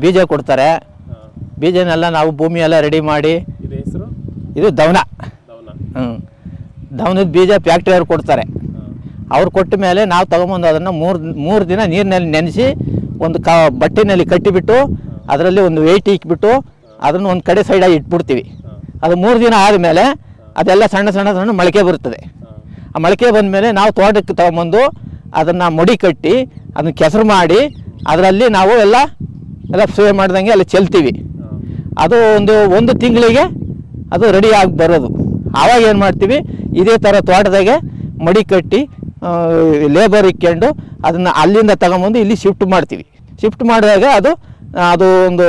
ಬೀಜ ಕೊಡ್ತಾರೆ. ಬೀಜನೆಲ್ಲ ನಾವು ಭೂಮಿ ಎಲ್ಲ ರೆಡಿ ಮಾಡಿ, ಇದು ದವನ, ದವನದ ಬೀಜ ಫ್ಯಾಕ್ಟ್ರಿಯವ್ರು ಕೊಡ್ತಾರೆ. ಅವ್ರು ಕೊಟ್ಟ ಮೇಲೆ ನಾವು ತೊಗೊಂಬಂದು ಅದನ್ನು ಮೂರು ದಿನ ನೀರಿನಲ್ಲಿ ನೆನೆಸಿ ಒಂದು ಬಟ್ಟೆನಲ್ಲಿ ಕಟ್ಟಿಬಿಟ್ಟು ಅದರಲ್ಲಿ ಒಂದು ವೆಯ್ಟ್ ಇಕ್ಬಿಟ್ಟು ಅದನ್ನು ಒಂದು ಕಡೆ ಸೈಡಾಗಿ ಇಟ್ಬಿಡ್ತೀವಿ. ಅದು 3 ದಿನ ಆದಮೇಲೆ ಅದೆಲ್ಲ ಸಣ್ಣ ಸಣ್ಣ ಸಣ್ಣ ಮೊಳಕೆ ಬರ್ತದೆ. ಆ ಮೊಳಕೆ ಬಂದಮೇಲೆ ನಾವು ತೋಟಕ್ಕೆ ತೊಗೊಂಬಂದು ಅದನ್ನು ಮಡಿ ಕಟ್ಟಿ ಅದನ್ನು ಕೆಸರು ಮಾಡಿ ಅದರಲ್ಲಿ ನಾವು ಎಲ್ಲ ಸೇವೆ ಮಾಡ್ದಂಗೆ ಅಲ್ಲಿ ಚೆಲ್ತೀವಿ. ಅದು ಒಂದು ತಿಂಗಳಿಗೆ ಅದು ರೆಡಿ ಆಗಿ ಬರೋದು. ಆವಾಗ ಏನು ಮಾಡ್ತೀವಿ, ಇದೇ ಥರ ತೋಟದಾಗೆ ಮಡಿ ಕಟ್ಟಿ ಲೇಬರ್ ಇಕ್ಕೊಂಡು ಅದನ್ನು ಅಲ್ಲಿಂದ ತಗೊಂಬಂದು ಇಲ್ಲಿ ಶಿಫ್ಟ್ ಮಾಡ್ತೀವಿ. ಶಿಫ್ಟ್ ಮಾಡಿದಾಗ ಅದು ಒಂದು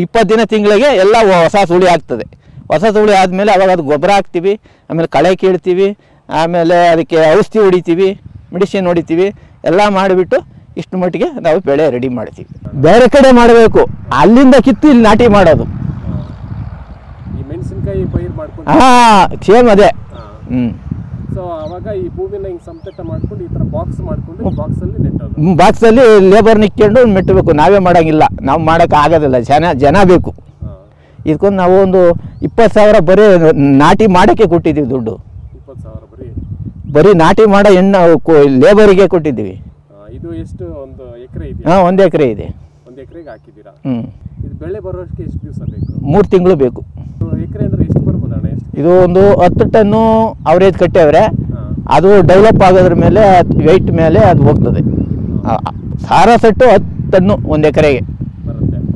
20 ದಿನ ತಿಂಗಳಿಗೆ ಎಲ್ಲ ಹೊಸ ಸುಳಿ ಆಗ್ತದೆ. ಹೊಸ ಸುಳಿ ಆದಮೇಲೆ ಅವಾಗ ಅದು ಗೊಬ್ಬರ ಹಾಕ್ತೀವಿ, ಆಮೇಲೆ ಕಳೆ ಕೀಳ್ತೀವಿ, ಆಮೇಲೆ ಅದಕ್ಕೆ ಔಷಧಿ ಹೊಡಿತೀವಿ, ಮೆಡಿಸಿನ್ ಹೊಡಿತೀವಿ, ಎಲ್ಲ ಮಾಡಿಬಿಟ್ಟು ಇಷ್ಟು ಮಟ್ಟಿಗೆ ನಾವು ಬೆಳೆ ರೆಡಿ ಮಾಡ್ತೀವಿ. ಬೇರೆ ಕಡೆ ಮಾಡಬೇಕು, ಅಲ್ಲಿಂದ ಕಿತ್ತು ಇಲ್ಲಿ ನಾಟಿ ಮಾಡೋದು. ಹಾಂ, ಸೇಮ್ ಅದೇ. ಬಾಕ್ಸಲ್ಲಿ ಲೇಬರ್ ನಿಕ್ಕೊಂಡು ಮೆಟ್ಟಬೇಕು. ನಾವೇ ಮಾಡೋಂಗಿಲ್ಲ, ನಾವು ಮಾಡೋಕೆ ಆಗೋದಿಲ್ಲ, ಜನ ಬೇಕು. ಇದಕ್ಕೊಂದು ನಾವು ಒಂದು 20,000 ಬರೀ ನಾಟಿ ಮಾಡೋಕ್ಕೆ ಕೊಟ್ಟಿದ್ದೀವಿ ದುಡ್ಡು. ಬರೀ ನಾಟಿ ಮಾಡೋ ಲೇಬರಿಗೆ ಕೊಟ್ಟಿದ್ದೀವಿ. ಇದು ಎಷ್ಟು, ಒಂದು ಎಕರೆ ಇದೆ? ಹಾಂ, 1 ಎಕರೆ ಇದೆ. 1 ಎಕರೆಗೆ ಹಾಕಿದ್ದೀರಾ? ಇದು ಬೆಳೆ ಬರೋದಕ್ಕೆ ಎಷ್ಟು ದಿವಸ ಬೇಕು? 3 ತಿಂಗಳು ಬೇಕು. ಎಕರೆ ಅಂದ್ರೆ ಎಷ್ಟು ಬರ್ಬೋದು ಅಣ್ಣ? ಇದು ಒಂದು 10 ಟನ್ನು ಅವರೇಜ್ ಕಟ್ಟೇವ್ರೆ. ಅದು ಡೆವಲಪ್ ಆಗೋದ್ರ ಮೇಲೆ ವೆಯ್ಟ್ ಮೇಲೆ ಅದು ಹೋಗ್ತದೆ. ಸಾರ ಸೆಟ್ಟು 10 ಟನ್ನು 1 ಎಕರೆಗೆ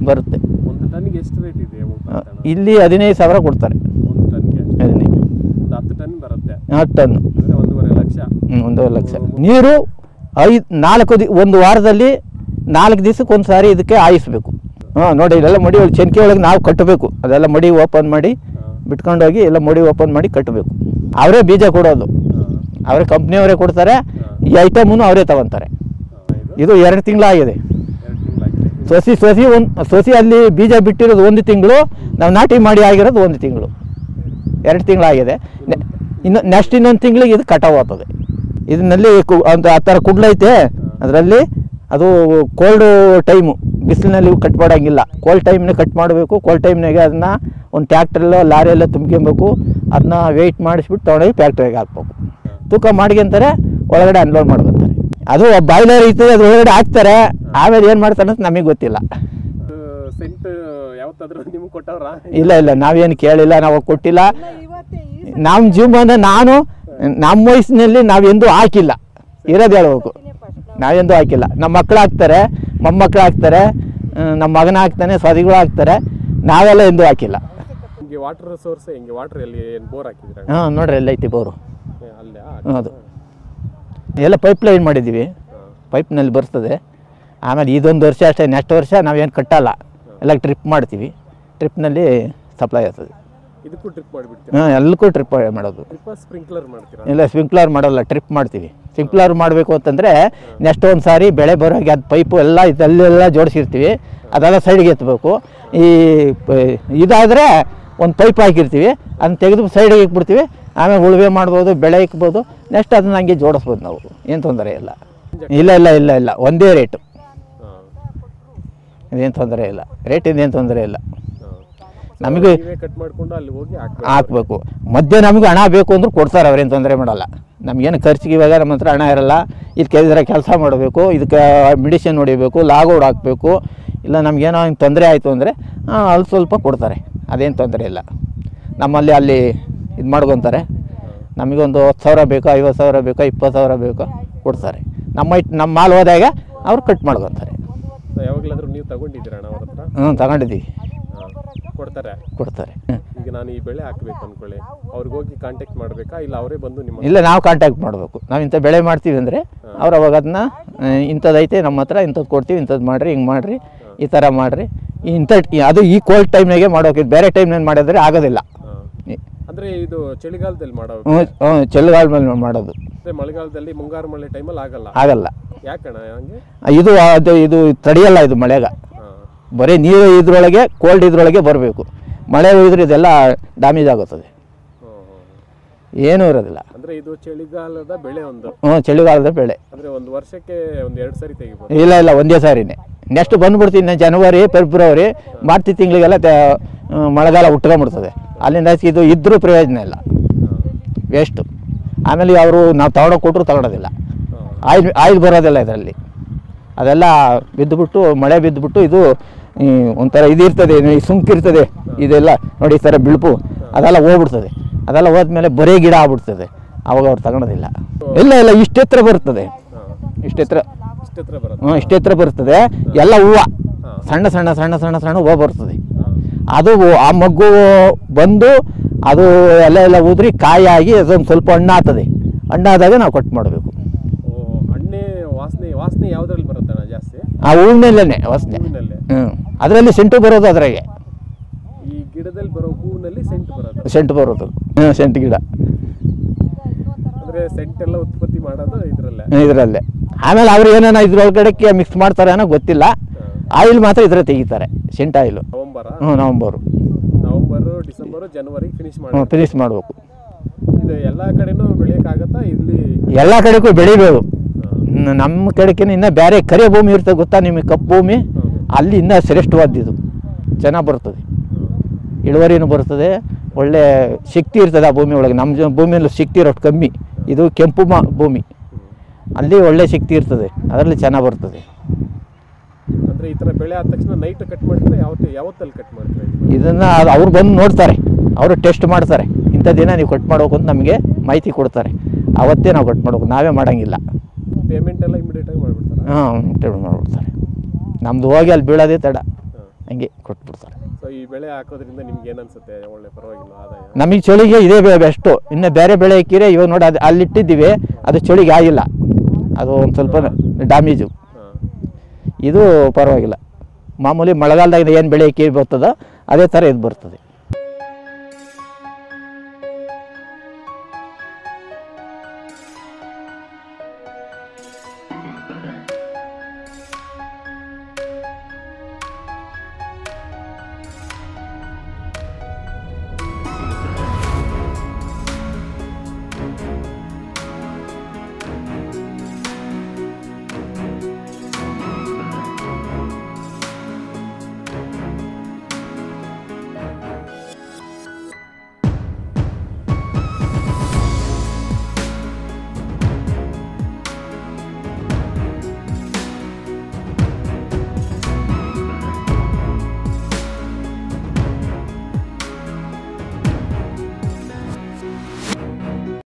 ಬರುತ್ತೆ. ಒಂದು ಟನ್ಗೆ ಎಷ್ಟು ರೇಟ್ ಇದೆ? ಇಲ್ಲಿ 15,000 ಕೊಡ್ತಾರೆ. ಒಂದು ಟನ್ಗೆ 10 ಟನ್ ಬರುತ್ತೆ. 10 ಟನ್ನು 1.5 ಲಕ್ಷ. 1.5 ಲಕ್ಷ. ನೀರು 1 ವಾರದಲ್ಲಿ 4 ದಿವಸಕ್ಕೆ ಒಂದು ಸಾರಿ ಇದಕ್ಕೆ ಹಾಯಿಸ್ಬೇಕು. ನೋಡಿ, ಇಲ್ಲೆಲ್ಲ ಮಡಿ ಒಳಗೆ ಚೆನ್ಕೆ ಒಳಗೆ ನಾವು ಕಟ್ಟಬೇಕು. ಅದೆಲ್ಲ ಮಡಿ ಓಪನ್ ಮಾಡಿ ಬಿಟ್ಕೊಂಡೋಗಿ ಎಲ್ಲ ಮಡಿ ಓಪನ್ ಮಾಡಿ ಕಟ್ಟಬೇಕು. ಅವರೇ ಬೀಜ ಕೊಡೋದು, ಅವರೇ ಕಂಪ್ನಿಯವರೇ ಕೊಡ್ತಾರೆ. ಈ ಐಟಮನ್ನು ಅವರೇ ತಗೊತಾರೆ. ಇದು 2 ತಿಂಗಳಾಗಿದೆ. ಸೊಸಿ ಅಲ್ಲಿ ಬೀಜ ಬಿಟ್ಟಿರೋದು 1 ತಿಂಗಳು, ನಾವು ನಾಟಿ ಮಾಡಿ ಆಗಿರೋದು 1 ತಿಂಗಳು. 2 ತಿಂಗಳಾಗಿದೆ. ನೆಕ್ಸ್ಟ್ ಇನ್ನೊಂದು ತಿಂಗಳಿಗೆ ಇದು ಕಟಾವು ಆಗ್ತದೆ. ಇದರಲ್ಲಿ ಒಂದು ಆ ಥರ ಕುಡ್ಲೈತೆ. ಅದರಲ್ಲಿ ಅದು ಕೋಲ್ಡ್ ಟೈಮು, ಬಿಸಿಲಿನಲ್ಲಿ ಕಟ್ ಮಾಡೋಂಗಿಲ್ಲ. ಕೋಲ್ಡ್ ಟೈಮ್ನೇ ಕಟ್ ಮಾಡಬೇಕು. ಕೋಲ್ಡ್ ಟೈಮ್ನಾಗೆ ಅದನ್ನು ಒಂದು ಟ್ಯಾಕ್ಟ್ರಲ್ಲೋ ಲಾರಿಯೆಲ್ಲ ತುಂಬ್ಕೊಬೇಕು. ಅದನ್ನ ವೆಯ್ಟ್ ಮಾಡಿಸ್ಬಿಟ್ಟು ತೊಗೊಂಡೋಗಿ ಫ್ಯಾಕ್ಟ್ರಿಗೆ ಹಾಕ್ಬೇಕು. ತೂಕ ಮಾಡ್ಕೊಂತಾರೆ, ಒಳಗಡೆ ಅನ್ಲೋಡ್ ಮಾಡ್ಕೊತಾರೆ. ಅದು ಬಾಯ್ಲರ್ ಇರ್ತದೆ, ಅದು ಒಳಗಡೆ ಹಾಕ್ತಾರೆ. ಆಮೇಲೆ ಏನು ಮಾಡ್ತಾರೆ ಅಂತ ನಮಗೆ ಗೊತ್ತಿಲ್ಲ. ಇಲ್ಲ, ನಾವೇನು ಕೇಳಿಲ್ಲ, ನಾವು ಕೊಟ್ಟಿಲ್ಲ. ನಮ್ಮ ಜೀವನ ನಮ್ಮ ವಯಸ್ಸಿನಲ್ಲಿ ನಾವೆಂದೂ ಹಾಕಿಲ್ಲ, ಇರೋದು ಹೇಳ್ಬೇಕು. ನಾವೆಂದೂ ಹಾಕಿಲ್ಲ. ನಮ್ಮ ಮಕ್ಕಳು ಹಾಕ್ತಾರೆ, ಮೊಮ್ಮಕ್ಕಳು ಹಾಕ್ತಾರೆ, ನಮ್ಮ ಮಗನ ಹಾಕ್ತಾನೆ, ಸೊದಿಗಳು ಹಾಕ್ತಾರೆ. ನಾವೆಲ್ಲ ಎಂದೂ ಹಾಕಿಲ್ಲ. ವಾಟರ್ ಸೋರ್ಸ್ ಹೆಂಗೆ? ವಾಟರ್ ಎಲ್ಲಿ ಬೋರ್ ಹಾಕಿದ್ದೀರಾ? ಹಾಂ, ನೋಡ್ರಿ ಎಲ್ಲ ಐತಿ ಬೋರು. ಹೌದು, ಎಲ್ಲ ಪೈಪ್ ಲೈನ್ ಮಾಡಿದ್ದೀವಿ. ಪೈಪ್ನಲ್ಲಿ ಬರ್ತದೆ. ಆಮೇಲೆ ಇದೊಂದು ವರ್ಷ ಅಷ್ಟೇ, ನೆಕ್ಸ್ಟ್ ವರ್ಷ ನಾವೇನು ಕಟ್ಟಲ್ಲ, ಎಲ್ಲ ಟ್ರಿಪ್ ಮಾಡ್ತೀವಿ. ಟ್ರಿಪ್ನಲ್ಲಿ ಸಪ್ಲೈ ಆಗ್ತದೆ. ಇದಕ್ಕೂ ಟ್ರಿಪ್ ಮಾಡಿಬಿಡ್ತೀವಿ? ಹಾಂ, ಎಲ್ಲಕ್ಕೂ ಟ್ರಿಪ್ ಮಾಡೋದು. ಸ್ಪ್ರಿಂಕ್ಲರ್ ಮಾಡ್ತೀರಾ? ಇಲ್ಲ, ಸ್ಪ್ರಿಂಕ್ಲರ್ ಮಾಡಲ್ಲ, ಟ್ರಿಪ್ ಮಾಡ್ತೀವಿ. ಸ್ಪ್ರಿಂಕ್ಲರ್ ಮಾಡಬೇಕು ಅಂತಂದರೆ ನೆಕ್ಸ್ಟ್ ಒಂದು ಸಾರಿ ಬೆಳೆ ಬರೋಗೆ ಅದು ಪೈಪು ಎಲ್ಲ ಇದಲ್ಲೆಲ್ಲ ಜೋಡಿಸಿರ್ತೀವಿ. ಅದೆಲ್ಲ ಸೈಡ್ಗೆ ಎತ್ತಬೇಕು. ಇದಾದರೆ ಒಂದು ಪೈಪ್ ಹಾಕಿರ್ತೀವಿ, ಅದನ್ನ ತೆಗೆದು ಸೈಡಿಗೆ ಇಕ್ಬಿಡ್ತೀವಿ. ಆಮೇಲೆ ಉಳುವೆ ಮಾಡ್ಬೋದು, ಬೆಳೆ ಇಕ್ಬೋದು. ನೆಕ್ಸ್ಟ್ ಅದನ್ನ ಹಂಗೆ ಜೋಡಿಸ್ಬೋದು ನಾವು, ಏನು ತೊಂದರೆ ಇಲ್ಲ. ಇಲ್ಲ, ಒಂದೇ ರೇಟು, ಇದೇನು ತೊಂದರೆ ಇಲ್ಲ. ರೇಟಿಂದ ಏನು ತೊಂದರೆ ಇಲ್ಲ. ನಮಗೆ ಹಾಕ್ಬೇಕು. ಮಧ್ಯೆ ನಮಗೆ ಹಣ ಬೇಕು ಅಂದ್ರೂ ಕೊಡ್ತಾರೆ, ಅವ್ರೇನು ತೊಂದರೆ ಮಾಡಲ್ಲ. ನಮಗೇನು ಖರ್ಚಿಗೆ ಇವಾಗ ನಮ್ಮ ಹತ್ರ ಹಣ ಇರಲ್ಲ. ಇದಕ್ಕೆ ಇದರ ಕೆಲಸ ಮಾಡಬೇಕು, ಇದಕ್ಕೆ ಮೆಡಿಸಿನ್ ಹೊಡಿಬೇಕು, ಲಾಗೌಡ್ ಹಾಕಬೇಕು. ಇಲ್ಲ ನಮಗೇನೋ ಹಿಂಗೆ ತೊಂದರೆ ಆಯಿತು ಅಂದರೆ ಅಲ್ಲಿ ಸ್ವಲ್ಪ ಕೊಡ್ತಾರೆ, ಅದೇನು ತೊಂದರೆ ಇಲ್ಲ. ನಮ್ಮಲ್ಲಿ ಅಲ್ಲಿ ಇದು ಮಾಡ್ಕೊತಾರೆ. ನಮಗೊಂದು 10,000 ಬೇಕು, 50,000 ಬೇಕು, 20,000 ಬೇಕು, ಕೊಡ್ತಾರೆ. ನಮ್ಮ ಮಾಲ್ ಹೋದಾಗ ಅವ್ರು ಕಟ್ ಮಾಡ್ಕೊತಾರೆ. ಯಾವಾಗಲಾದರೂ ನೀವು ತಗೊಂಡಿದ್ದೀರಾ ಅವ್ರ ಹತ್ರ? ತಗೊಂಡಿದ್ದೀವಿ. ಕೊಡ್ತಾರೆ. ಈಗ ನಾನು ಈ ಬೆಳೆ ಹಾಕಬೇಕು ಅಂದ್ಕೊಳ್ಳಿ, ಅವ್ರಿಗೆ ಹೋಗಿ ಕಾಂಟ್ಯಾಕ್ಟ್ ಮಾಡಬೇಕಾ, ಇಲ್ಲ ಅವರೇ ಬಂದು ನಿಮ್ಮ? ಇಲ್ಲ, ನಾವು ಕಾಂಟ್ಯಾಕ್ಟ್ ಮಾಡಬೇಕು. ನಾವು ಇಂಥ ಬೆಳೆ ಮಾಡ್ತೀವಿ ಅಂದರೆ ಅವ್ರು ಅವಾಗ ಅದನ್ನ ಇಂಥದ್ದೈತೆ ನಮ್ಮ ಹತ್ರ, ಇಂಥದ್ದು ಕೊಡ್ತೀವಿ, ಇಂಥದ್ದು ಮಾಡಿರಿ, ಹಿಂಗೆ ಮಾಡಿರಿ, ಈ ಥರ ಮಾಡಿರಿ, ಅದು ಈ ಕೋಲ್ಡ್ ಟೈಮ್ನಾಗೆ ಮಾಡೋಕೆ. ಬೇರೆ ಟೈಮ್ನಲ್ಲಿ ಮಾಡಿದ್ರೆ ಆಗೋದಿಲ್ಲ. ಅಂದರೆ ಇದು ಚಳಿಗಾಲದಲ್ಲಿ ಮಾಡೋದು? ಚಳಿಗಾಲ ಮೇಲೆ ಮಾಡೋದು. ಮಳೆಗಾಲದಲ್ಲಿ ಮುಂಗಾರು ಮಳೆ ಟೈಮಲ್ಲಿ ಆಗಲ್ಲ. ಯಾಕಣ್ಣ ಹಂಗೆ? ಇದು ತಡೆಯಲ್ಲ, ಇದು ಮಳೆಗ. ಬರೀ ನೀರು ಇದ್ರೊಳಗೆ, ಕೋಲ್ಡ್ ಇದ್ರೊಳಗೆ ಬರಬೇಕು. ಮಳೆ ಹೋಗಿದ್ರೆ ಇದೆಲ್ಲ ಡ್ಯಾಮೇಜ್ ಆಗುತ್ತದೆ, ಏನೂ ಇರೋದಿಲ್ಲ. ಅಂದರೆ ಇದು ಚಳಿಗಾಲದ ಬೆಳೆ ಒಂದು? ಚಳಿಗಾಲದ ಬೆಳೆ. ಅಂದರೆ ಒಂದು ವರ್ಷಕ್ಕೆ 1-2 ಸಾರಿ ತೆಗಿಬೋದು? ಇಲ್ಲ, ಒಂದೇ ಸಾರಿನೇ. ನೆಕ್ಸ್ಟ್ ಬಂದ್ಬಿಡ್ತೀನಿ ನಾನು ಜನವರಿ ಫೆಬ್ರವರಿ ಮಾರ್ಚ್ ತಿಂಗಳಿಗೆಲ್ಲ ಮಳೆಗಾಲ ಹುಟ್ಕೊಂಡ್ಬಿಡ್ತದೆ. ಅಲ್ಲಿಂದ ಇದು ಇದ್ರೂ ಪ್ರಯೋಜನ ಇಲ್ಲ, ವೇಸ್ಟು. ಆಮೇಲೆ ಅವರು ನಾವು ತಗೊಂಡೋಗಿ ಕೊಟ್ಟರು ತಗೊಳೋದಿಲ್ಲ, ಆಯಿಲ್ ಬರೋದಿಲ್ಲ ಇದರಲ್ಲಿ. ಅದೆಲ್ಲ ಬಿದ್ದುಬಿಟ್ಟು ಮಳೆ ಬಿದ್ದುಬಿಟ್ಟು ಇದು ಒಂಥರ ಇದಿರ್ತದೆ, ಸುಂಕಿರ್ತದೆ ಇದೆಲ್ಲ ನೋಡಿ, ಈ ಥರ ಬಿಳುಪು ಅದೆಲ್ಲ ಹೋಗ್ಬಿಡ್ತದೆ. ಅದೆಲ್ಲ ಹೋದ್ಮೇಲೆ ಬರೀ ಗಿಡ ಆಗ್ಬಿಡ್ತದೆ, ಅವಾಗ ಅವ್ರು ತಗೊಳೋದಿಲ್ಲ. ಇಲ್ಲ ಇಷ್ಟೆತ್ರ ಬರ್ತದೆ, ಇಷ್ಟೆತ್ರ ಇಷ್ಟೆತ್ರ ಬರ್ತದೆ. ಎಲ್ಲ ಹೂವು ಸಣ್ಣ ಸಣ್ಣ ಸಣ್ಣ ಸಣ್ಣ ಸಣ್ಣ ಹೂವು ಬರ್ತದೆ. ಅದು ಆ ಮಗ್ಗು ಬಂದು ಅದು ಎಲ್ಲ ಉದುರಿ ಕಾಯಾಗಿ ಅದೊಂದು ಸ್ವಲ್ಪ ಹಣ್ಣಾಗ್ತದೆ. ಹಣ್ಣಾದಾಗ ನಾವು ಕಟ್ ಮಾಡಬೇಕು. ವಾಸನೆ ಯಾವುದ್ರಲ್ಲಿ ಬರುತ್ತೆ ಜಾಸ್ತಿ? ಆ ಹೂವಿನಲ್ಲೇ ವಾಸನೆ. ಅದರಲ್ಲಿ ಸೆಂಟು ಬರೋದು, ಅದ್ರಾಗೆ ಈ ಗಿಡದಲ್ಲಿ ಬರೋ ಹೂವಿನಲ್ಲಿ ಸೆಂಟು ಬರೋದು. ಸೆಂಟು ಗಿಡ ಅಂದರೆ ಸೆಂಟೆಲ್ಲ ಉತ್ಪತ್ತಿ ಮಾಡೋದು ಇದರಲ್ಲೇ. ಆಮೇಲೆ ಅವ್ರು ಏನೇನೋ ಇದ್ರೊಳಗಡೆಕ್ಕೆ ಮಿಕ್ಸ್ ಮಾಡ್ತಾರೆ ಅನ್ನೋ ಗೊತ್ತಿಲ್ಲ. ಆಯಿಲ್ ಮಾತ್ರ ಇದ್ರೆ ತೆಗಿತಾರೆ, ಸೆಂಟ್ ಆಯಿಲು. ನವಂಬರು ಡಿಸೆಂಬರು ಜನವರಿ ಫಿನಿಶ್ ಮಾಡಬೇಕು. ಇದು ಎಲ್ಲ ಕಡೆನೂ ಬೆಳೆಯೋಕ್ಕಾಗತ್ತಾ? ಇಲ್ಲಿ ಎಲ್ಲ ಕಡೆಗೂ ಬೆಳಿಬೋದು. ನಮ್ಮ ಕಡೆಗೆ ಇನ್ನೂ ಬೇರೆ ಕರೆ ಭೂಮಿ ಇರ್ತದೆ ಗೊತ್ತಾ ನಿಮಗೆ, ಕಪ್ಪು ಭೂಮಿ. ಅಲ್ಲಿ ಇನ್ನೂ ಶ್ರೇಷ್ಠವಾದ್ದು, ಚೆನ್ನಾಗಿ ಬರ್ತದೆ, ಇಳುವರಿನೂ ಬರ್ತದೆ, ಒಳ್ಳೆ ಶಕ್ತಿ ಇರ್ತದೆ ಆ ಭೂಮಿ ಒಳಗೆ. ನಮ್ಮ ಭೂಮಿಯಲ್ಲಿ ಶಕ್ತಿ ಇರೋಷ್ಟು ಕಮ್ಮಿ. ಇದು ಕೆಂಪು ಭೂಮಿ, ಅಲ್ಲಿ ಒಳ್ಳೆ ಶಕ್ತಿ ಇರ್ತದೆ, ಅದರಲ್ಲಿ ಚೆನ್ನಾಗಿ ಬರ್ತದೆ. ಅಂದರೆ ಈ ಥರ ಬೆಳೆ ಆದ ತಕ್ಷಣ ನೈಟ್ ಕಟ್ ಮಾಡ್ತಾರೆ, ಯಾವತ್ತಲ್ಲಿ ಕಟ್ ಮಾಡ್ತಾರೆ ಇದನ್ನು? ಅವ್ರು ಬಂದು ನೋಡ್ತಾರೆ, ಅವರು ಟೆಸ್ಟ್ ಮಾಡ್ತಾರೆ. ಇಂಥ ದಿನ ನೀವು ಕಟ್ ಮಾಡ್ಬೇಕು ಅಂತ ನಮಗೆ ಮಾಹಿತಿ ಕೊಡ್ತಾರೆ, ಅವತ್ತೇ ನಾವು ಕಟ್ ಮಾಡ್ಬೇಕು, ನಾವೇ ಮಾಡೋಂಗಿಲ್ಲ. ಪೇಮೆಂಟ್ ಎಲ್ಲ ಇಮಿಡಿಯೇಟಾಗಿ ಮಾಡಿಬಿಡ್ತಾರೆ? ಮಾಡಿಬಿಡ್ತಾರೆ. ನಮ್ಮದು ಹೋಗಿ ಅಲ್ಲಿ ಬೀಳೋದೇ ತಡ, ಹಂಗೆ ಕೊಟ್ಬಿಡ್ತಾರೆ. ಸೊ ಈ ಬೆಳೆ ಹಾಕೋದ್ರಿಂದ ನಿಮ್ಗೆ ಏನು ಅನ್ಸುತ್ತೆ? ಒಳ್ಳೆ ಪರವಾಗಿಲ್ಲ ಆದಾಯ? ನಮಗೆ ಚಳಿಗೆ ಇದೇ ಬೆಸ್ಟು. ಇನ್ನು ಬೇರೆ ಬೆಳೆ ಹಾಕಿದ್ರೆ ಇವಾಗ ನೋಡಿ ಅದು ಅಲ್ಲಿಟ್ಟಿದ್ದೀವಿ, ಅದು ಚಳಿಗೆ ಆಗಿಲ್ಲ, ಅದು ಒಂದು ಸ್ವಲ್ಪ ಡ್ಯಾಮೇಜು. ಇದು ಪರವಾಗಿಲ್ಲ. ಮಾಮೂಲಿ ಮಳೆಗಾಲದಾಗ ಏನು ಬೆಳೆ ಹಾಕಿ ಬರ್ತದೋ ಅದೇ ಥರ ಇದು ಬರ್ತದೆ.